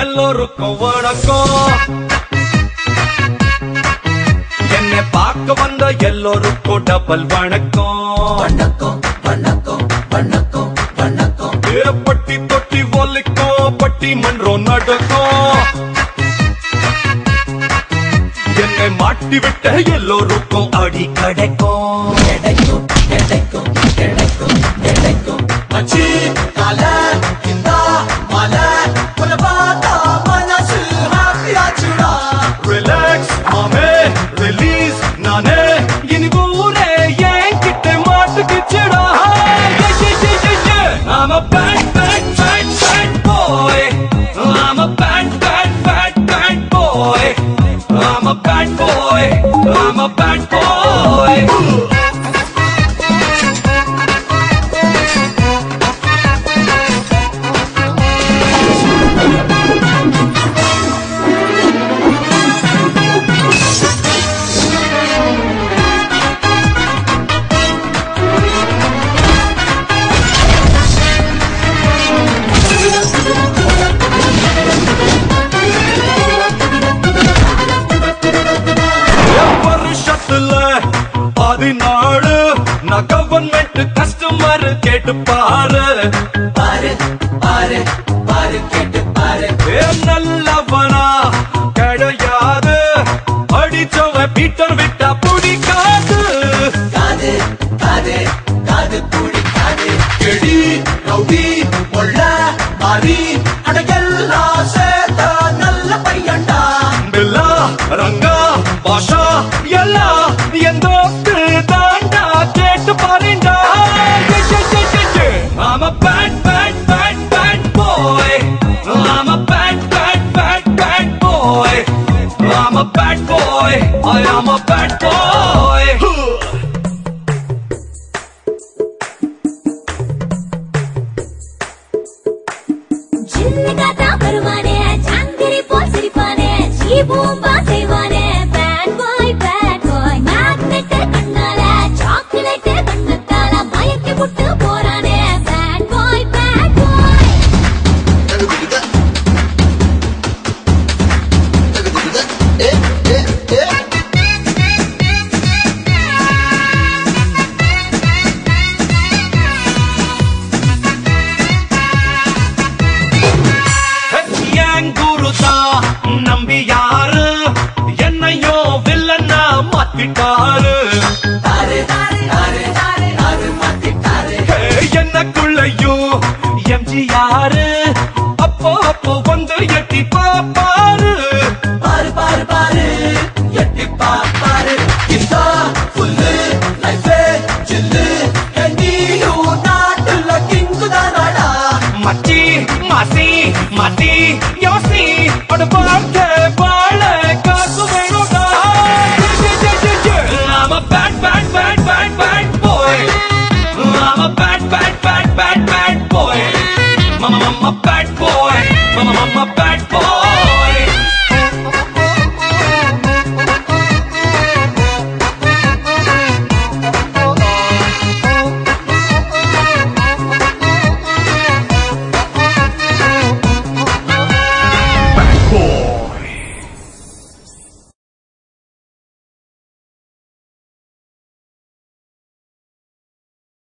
எல்லோருக்கும் வணக்கம். என்னை பார்க்க வந்த எல்லோருக்கும் டபுள் வணக்கம். வணக்கம் வணக்கம் வணக்கம் வணக்கம். பட்டி தொட்டி ஒலிக்கும், பட்டி மன்றம் நடக்கும். என்னை மாட்டி விட்ட எல்லோருக்கும் அடி கிடைக்கும். கிடைக்கும் கிடைக்கும் கிடைக்கும் கிடைக்கும். மச்சி கால இந்த மலை புலபாதா மனசு ஹாப்பியாச்சுடா. ரிலாக்ஸ் மாமே, ரிலீஸ் நானே, இனி ஊரே என்கிட்ட மாட்டுக்குச்சுடா. I'm a bad, bad, bad, bad boy. I'm a bad, bad, bad, bad boy. I'm a bad boy. I'm a bad boy. பதினாலு நான் கவர்மெண்ட் கஸ்டமர் கேட்டு பாரு பாரு பாரு பாரு கேட்டு பாரு. நல்லவனா கிடையாது, அடிச்சவ பீட்டர் விட்டா பிடிக்காது. காது காது காது பிடிக்காது. கெடி ரவுடி கொள்ள மாறி அடையெல்லாம் சேர்த்த நல்ல பையன்டா. பில்லா ரங்கா பாஷா எல்லாம் எந்த தாண்டா கேட்டு பாருண்டா. I'm a bad, bad, bad, bad boy. I'm a bad, bad, bad, bad boy. I'm a bad boy. I am a bad boy. ஜில்லுகாத்தா வருவானே, ஜாங்கிரி போல் சிரிப்பானே, ஜீபூம்பா செய்வானே. Bad boy bad boy, magnet கண்ணால, சாக்லேட் கண்ணத்தால மயக்கி விட்டு போறானே. Bad boy bad boy. என் குருதா நம்பி யாரு என்னையோ வில்லன்னா மாத்திட்டாரு. தாரு தாரு தாரு தாரு மாத்திட்டாரு. என்னக்குள்ளையும் எம்ஜிஆரு அப்போ அப்போ வந்து எட்டிப்பா